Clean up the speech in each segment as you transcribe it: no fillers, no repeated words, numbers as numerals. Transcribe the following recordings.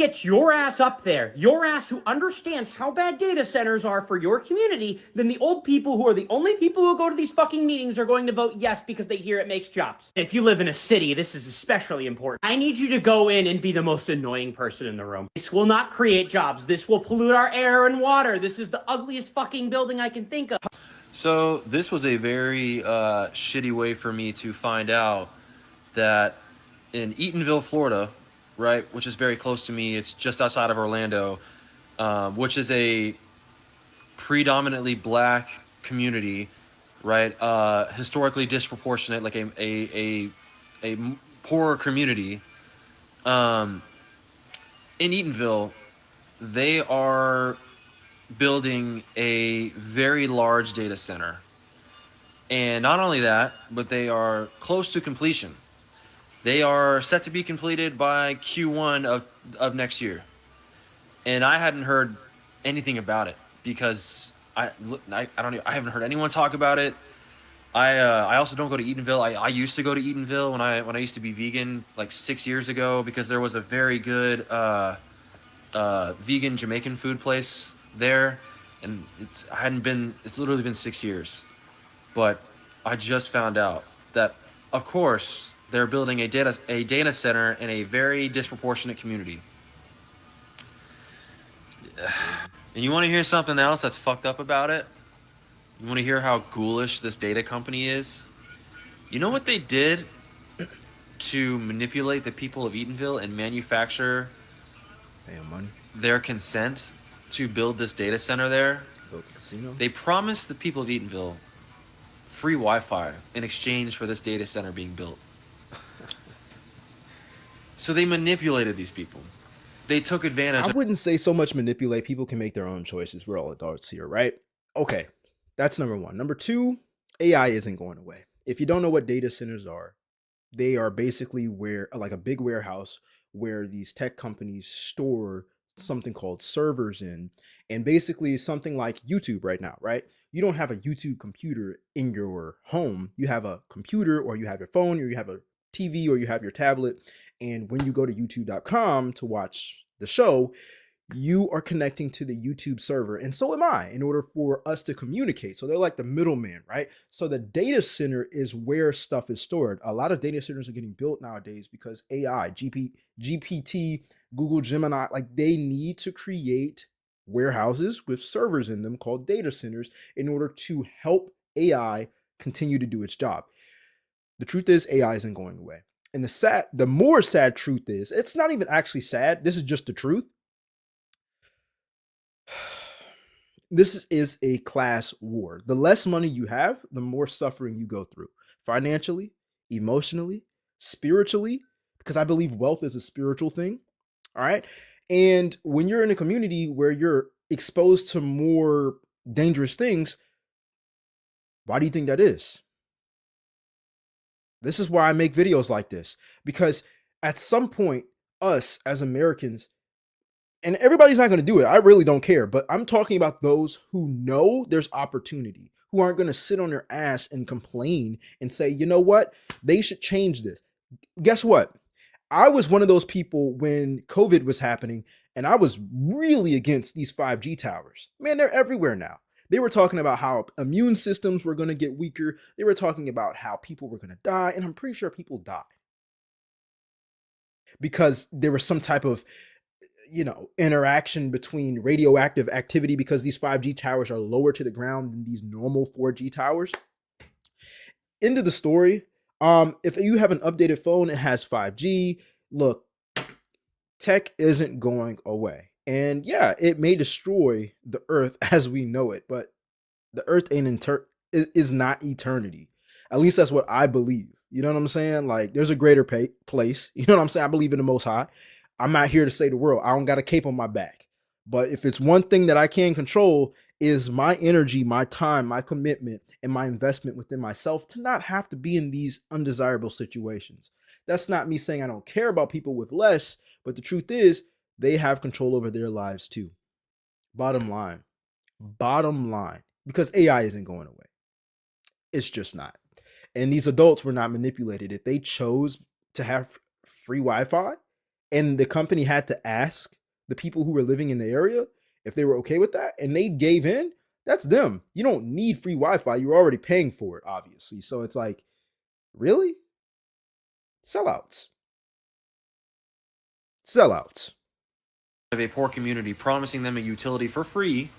gets your ass up there, your ass who understands how bad data centers are for your community, then the old people who are the only people who go to these fucking meetings are going to vote yes because they hear it makes jobs. If you live in a city, this is especially important. I need you to go in and be the most annoying person in the room. This will not create jobs. This will pollute our air and water. This is the ugliest fucking building I can think of. So this was a very shitty way for me to find out that in Eatonville, Florida, right, which is very close to me, it's just outside of Orlando, which is a predominantly black community, right, historically disproportionate, like a poorer community. Um, in Eatonville, they are building a very large data center. And not only that, but they are close to completion. They are set to be completed by Q1 of next year. And I hadn't heard anything about it because I haven't heard anyone talk about it. I also don't go to Eatonville. I used to go to Eatonville when I used to be vegan like 6 years ago because there was a very good vegan Jamaican food place there, and it's literally been 6 years. But I just found out that, of course, they're building a data center in a very disproportionate community. And you want to hear something else that's fucked up about it? You want to hear how ghoulish this data company is? You know what they did to manipulate the people of Eatonville and manufacture Paying money. their consent to build this data center there? Built a casino. They promised the people of Eatonville free Wi-Fi in exchange for this data center being built. So they manipulated these people. They took advantage I of. wouldn't say so much manipulate. People can make their own choices. We're all adults here, right? Okay, that's number one. Number two, AI isn't going away. If you don't know what data centers are, they are basically where like a big warehouse where these tech companies store something called servers in, and basically something like YouTube right now, right? You don't have a YouTube computer in your home. You have a computer, or you have your phone, or you have a TV, or you have your tablet. And when you go to youtube.com to watch the show, you are connecting to the YouTube server, and so am I, in order for us to communicate. So they're like the middleman, right? So the data center is where stuff is stored. A lot of data centers are getting built nowadays because AI, GPT, Google Gemini, like they need to create warehouses with servers in them called data centers in order to help AI continue to do its job. The truth is AI isn't going away. And the more sad truth is, it's not even actually sad. This is just the truth. This is a class war. The less money you have, the more suffering you go through financially, emotionally, spiritually, because I believe wealth is a spiritual thing. All right. And when you're in a community where you're exposed to more dangerous things, why do you think that is? This is why I make videos like this, because at some point, us as Americans, and everybody's not going to do it. I really don't care. But I'm talking about those who know there's opportunity, who aren't going to sit on their ass and complain and say, you know what? They should change this. Guess what? I was one of those people when COVID was happening, and I was really against these 5G towers. Man, they're everywhere now. They were talking about how immune systems were going to get weaker. They were talking about how people were going to die. And I'm pretty sure people died because there was some type of interaction between radioactive activity because these 5G towers are lower to the ground than these normal 4G towers. End of the story. If you have an updated phone, it has 5G. Look, tech isn't going away. And yeah, it may destroy the earth as we know it, but the earth is not eternity. At least that's what I believe. You know what I'm saying? Like, there's a greater place. You know what I'm saying? I believe in the Most High. I'm not here to save the world. I don't got a cape on my back. But if it's one thing that I can control, is my energy, my time, my commitment, and my investment within myself to not have to be in these undesirable situations. That's not me saying I don't care about people with less, but the truth is they have control over their lives too. Bottom line. Bottom line. Because AI isn't going away. It's just not. And these adults were not manipulated. If they chose to have free Wi-Fi, And the company had to ask the people who were living in the area if they were okay with that, and they gave in. That's them. You don't need free Wi-Fi. You're already paying for it, obviously. So it's like, really? Sellouts. Sellouts. Of a poor community, promising them a utility for free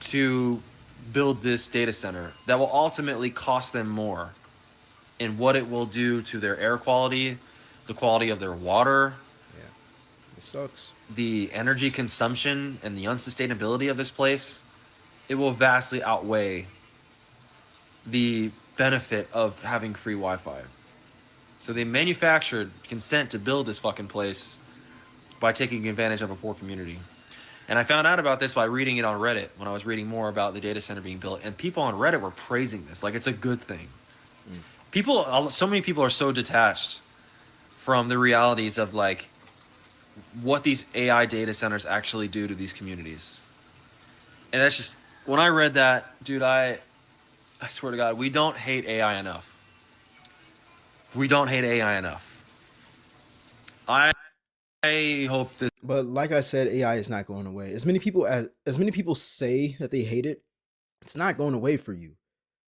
to build this data center that will ultimately cost them more, and what it will do to their air quality, the quality of their water, It sucks. the energy consumption, and the unsustainability of this place. It will vastly outweigh the benefit of having free Wi-Fi. So they manufactured consent to build this fucking place by taking advantage of a poor community. And I found out about this by reading it on Reddit when I was reading more about the data center being built. And people on Reddit were praising this like it's a good thing. So many people are so detached from the realities of like what these AI data centers actually do to these communities. And that's just, when I read that, dude, I swear to God, we don't hate AI enough. We don't hate AI enough. I hope this. But like I said, AI is not going away. As many people say that they hate it, it's not going away for you.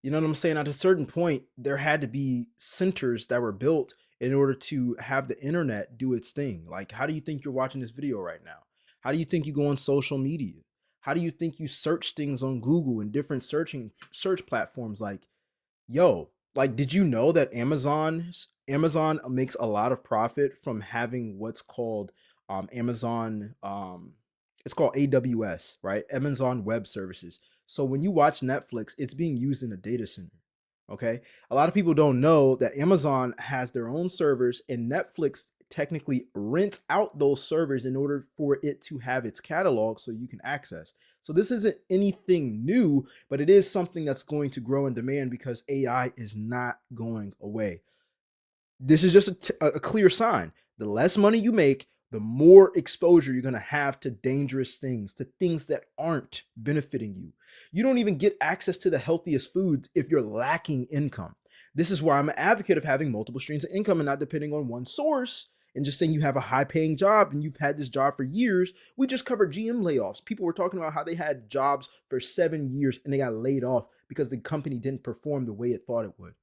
You know what I'm saying? At a certain point, there had to be centers that were built in order to have the internet do its thing. Like, how do you think you're watching this video right now? How do you think you go on social media? How do you think you search things on Google and different search platforms? Like, yo, like, did you know that Amazon makes a lot of profit from having what's called Amazon it's called AWS, right? Amazon Web Services. So when you watch Netflix, it's being used in a data center. Okay? A lot of people don't know that Amazon has their own servers and Netflix technically rents out those servers in order for it to have its catalog so you can access. So this isn't anything new, but it is something that's going to grow in demand because AI is not going away. This is just a clear sign. The less money you make, the more exposure you're going to have to dangerous things, to things that aren't benefiting you. You don't even get access to the healthiest foods if you're lacking income. This is why I'm an advocate of having multiple streams of income and not depending on one source and just saying you have a high paying job and you've had this job for years. We just covered GM layoffs. People were talking about how they had jobs for 7 years and they got laid off because the company didn't perform the way it thought it would.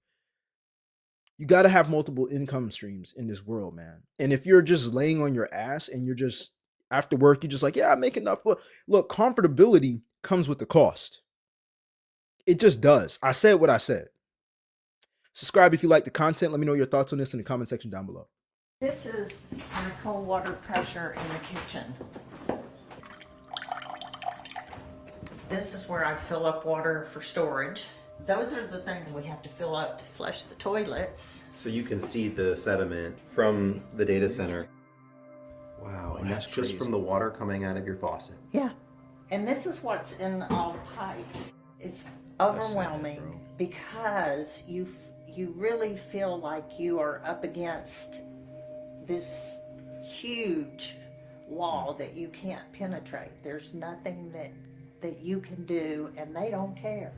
You got to have multiple income streams in this world, man. And if you're just laying on your ass and you're just after work, you're just like, yeah, I make enough. Look, comfortability comes with the cost. It just does. I said what I said. Subscribe if you like the content. Let me know your thoughts on this in the comment section down below. This is our cold water pressure in the kitchen. This is where I fill up water for storage. Those are the things we have to fill up to flush the toilets. So you can see the sediment from the data center. Wow, and that's just from the water coming out of your faucet. Yeah. And this is what's in all the pipes. It's overwhelming because you really feel like you are up against this huge wall that you can't penetrate. There's nothing that you can do, and they don't care.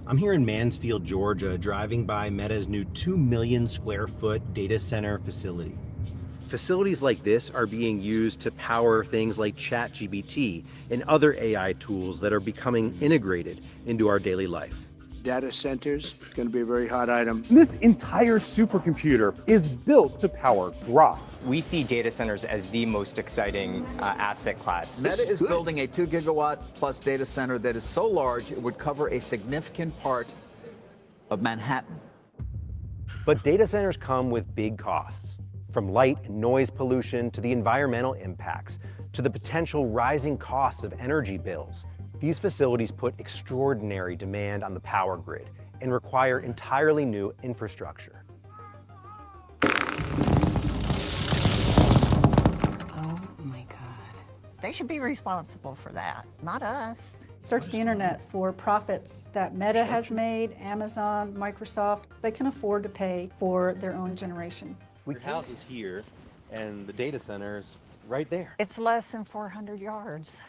I'm here in Mansfield, Georgia, driving by Meta's new 2 million square foot data center facility. Facilities like this are being used to power things like ChatGPT and other AI tools that are becoming integrated into our daily life. Data centers, going to be a very hot item. This entire supercomputer is built to power Grok. We see data centers as the most exciting asset class. Meta is building a 2 gigawatt plus data center that is so large it would cover a significant part of Manhattan. But data centers come with big costs, from light and noise pollution to the environmental impacts, to the potential rising costs of energy bills. These facilities put extraordinary demand on the power grid and require entirely new infrastructure. Oh my God. They should be responsible for that, not us. Search the internet for profits that Meta has made, Amazon, Microsoft. They can afford to pay for their own generation. Your house is here and the data center's right there. It's less than 400 yards.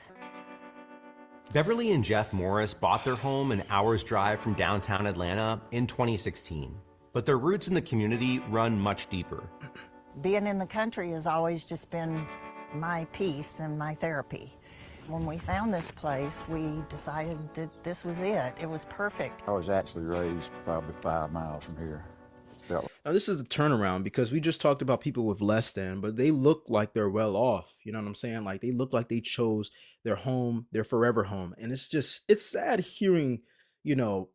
Beverly and Jeff Morris bought their home an hour's drive from downtown Atlanta in 2016, but their roots in the community run much deeper. Being in the country has always just been my peace and my therapy. When we found this place, we decided that this was it. It was perfect. I was actually raised probably 5 miles from here. Now, this is a turnaround because we just talked about people with less than, but they look like they're well off. You know what I'm saying? Like they look like they chose their home, their forever home. And it's sad hearing,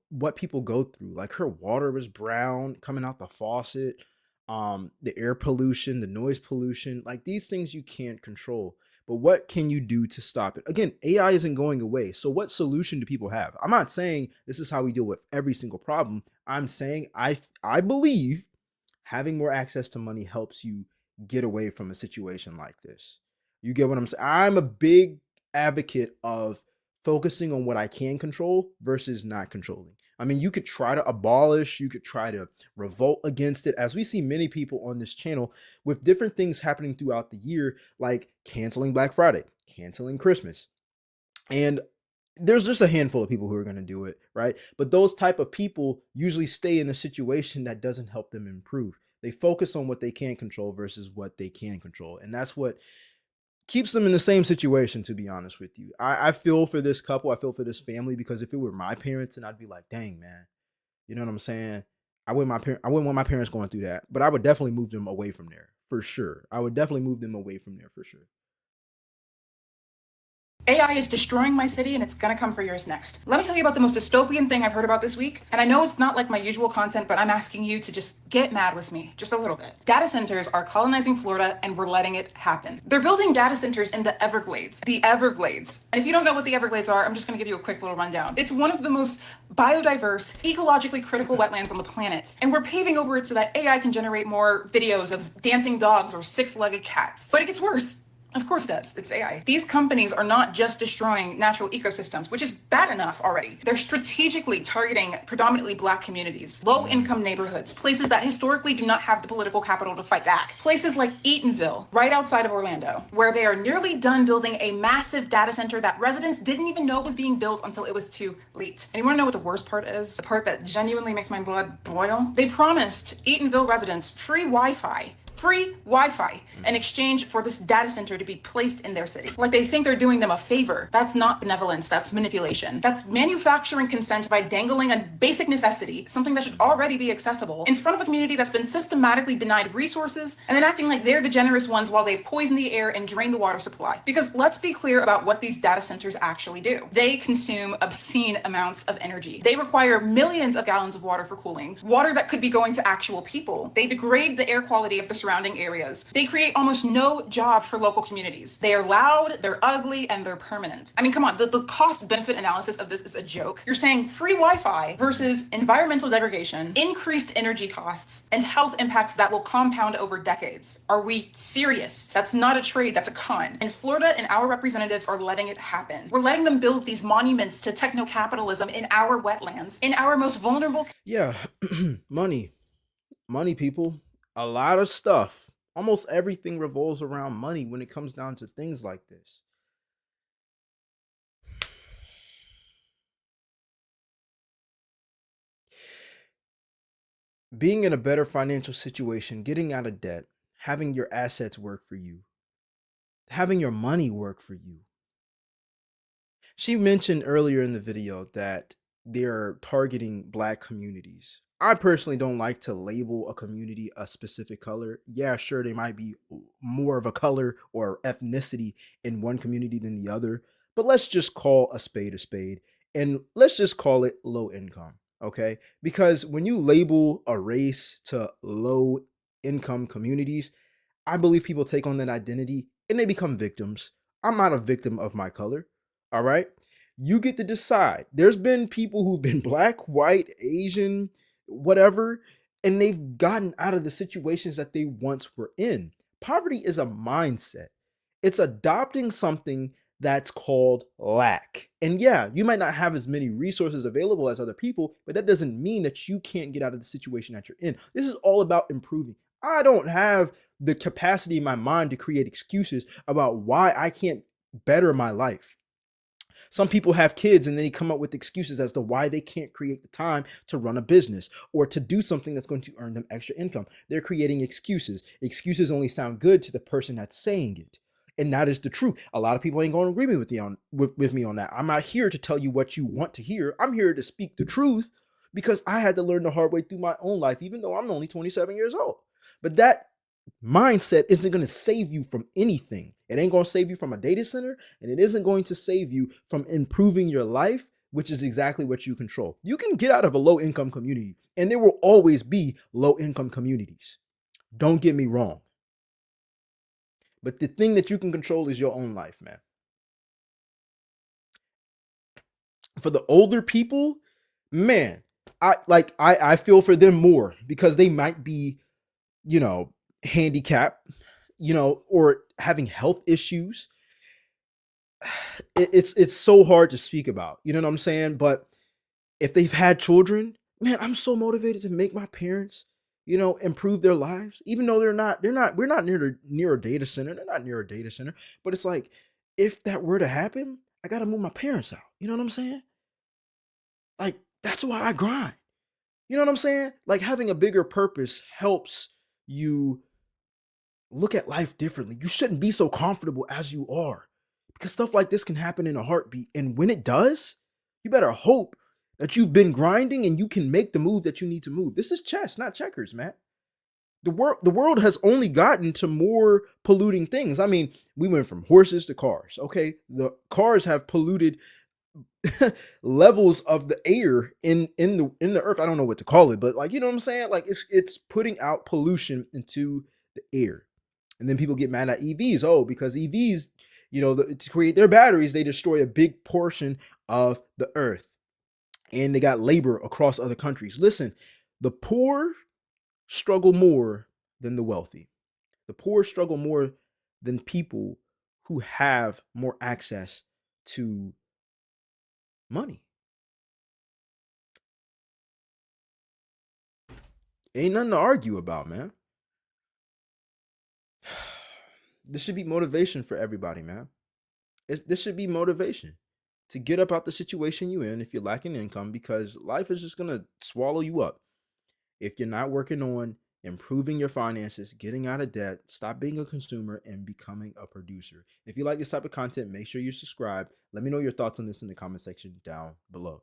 what people go through. Like her water was brown coming out the faucet, the air pollution, the noise pollution, like these things you can't control. But what can you do to stop it? Again, AI isn't going away. So what solution do people have? I'm not saying this is how we deal with every single problem. I'm saying I believe having more access to money helps you get away from a situation like this. You get what I'm saying? I'm a big advocate of focusing on what I can control versus not controlling. I mean, you could try to abolish, you could try to revolt against it, as we see many people on this channel with different things happening throughout the year, like canceling Black Friday, canceling Christmas. And there's just a handful of people who are going to do it, right? But those type of people usually stay in a situation that doesn't help them improve. They focus on what they can't control versus what they can control. And that's what keeps them in the same situation, to be honest with you. I feel for this couple. I feel for this family, because if it were my parents, and I'd be like, dang, man, you know what I'm saying? I wouldn't want my parents going through that, but I would definitely move them away from there for sure. I would definitely move them away from there for sure. AI is destroying my city and it's gonna come for yours next. Let me tell you about the most dystopian thing I've heard about this week. And I know it's not like my usual content, but I'm asking you to just get mad with me, just a little bit. Data centers are colonizing Florida and we're letting it happen. They're building data centers in the Everglades. The Everglades. And if you don't know what the Everglades are, I'm just gonna give you a quick little rundown. It's one of the most biodiverse, ecologically critical wetlands on the planet. And we're paving over it so that AI can generate more videos of dancing dogs or six-legged cats. But it gets worse. Of course it does. It's AI. These companies are not just destroying natural ecosystems, which is bad enough already. They're strategically targeting predominantly Black communities, low-income neighborhoods, places that historically do not have the political capital to fight back. Places like Eatonville, right outside of Orlando, where they are nearly done building a massive data center that residents didn't even know was being built until it was too late. And you want to know what the worst part is? The part that genuinely makes my blood boil? They promised Eatonville residents free Wi-Fi in exchange for this data center to be placed in their city. Like they think they're doing them a favor. That's not benevolence, that's manipulation. That's manufacturing consent by dangling a basic necessity, something that should already be accessible, in front of a community that's been systematically denied resources, and then acting like they're the generous ones while they poison the air and drain the water supply. Because let's be clear about what these data centers actually do. They consume obscene amounts of energy. They require millions of gallons of water for cooling, water that could be going to actual people. They degrade the air quality of the surrounding areas. They create almost no job for local communities. They are loud, they're ugly, and they're permanent. I mean, come on, the cost benefit analysis of this is a joke. You're saying free Wi-Fi versus environmental degradation, increased energy costs, and health impacts that will compound over decades. Are we serious? That's not a trade, that's a con. And Florida and our representatives are letting it happen. We're letting them build these monuments to techno-capitalism in our wetlands, in our most vulnerable. Yeah, money, people. A lot of stuff, almost everything revolves around money when it comes down to things like this. Being in a better financial situation, getting out of debt, having your assets work for you, having your money work for you. She mentioned earlier in the video that they're targeting Black communities. I personally don't like to label a community a specific color. Yeah, sure, they might be more of a color or ethnicity in one community than the other, but let's just call a spade, and let's just call it low income, okay? Because when you label a race to low income communities, I believe people take on that identity and they become victims. I'm not a victim of my color, all right? You get to decide. There's been people who've been Black, white, Asian, whatever, and they've gotten out of the situations that they once were in. Poverty is a mindset. It's adopting something that's called lack. And yeah, you might not have as many resources available as other people, but that doesn't mean that you can't get out of the situation that you're in. This is all about improving. I don't have the capacity in my mind to create excuses about why I can't better my life. Some people have kids and then they come up with excuses as to why they can't create the time to run a business or to do something that's going to earn them extra income. They're creating excuses. Excuses only sound good to the person that's saying it. And that is the truth. A lot of people ain't going to agree with me on that. I'm not here to tell you what you want to hear. I'm here to speak the truth because I had to learn the hard way through my own life, even though I'm only 27 years old. But that mindset isn't going to save you from anything. It ain't going to save you from a data center, and it isn't going to save you from improving your life, which is exactly what you control. You can get out of a low income community, and there will always be low income communities. Don't get me wrong. But the thing that you can control is your own life, man. For the older people, man, I feel for them more because they might be, handicapped, or having health issues. It's so hard to speak about, you know what I'm saying? But if they've had children, man, I'm so motivated to make my parents, improve their lives, even though we're not near a data center. They're not near a data center, but it's like, if that were to happen, I got to move my parents out. You know what I'm saying? Like, that's why I grind. You know what I'm saying? Like, having a bigger purpose helps you look at life differently. You shouldn't be so comfortable as you are because stuff like this can happen in a heartbeat. And when it does, you better hope that you've been grinding and you can make the move that you need to move. This is chess, not checkers, man. The world has only gotten to more polluting things. I mean, we went from horses to cars. Okay, the cars have polluted levels of the air in the earth. I don't know what to call it, but like, you know what I'm saying? Like, it's putting out pollution into the air. And then people get mad at EVs. Oh, because EVs, to create their batteries, they destroy a big portion of the earth. And they got labor across other countries. Listen, the poor struggle more than the wealthy. The poor struggle more than people who have more access to money. Ain't nothing to argue about, man. This should be motivation for everybody, man. This should be motivation to get up out the situation you're in if you're lacking income, because life is just going to swallow you up. If you're not working on improving your finances, getting out of debt, stop being a consumer and becoming a producer. If you like this type of content, make sure you subscribe. Let me know your thoughts on this in the comment section down below.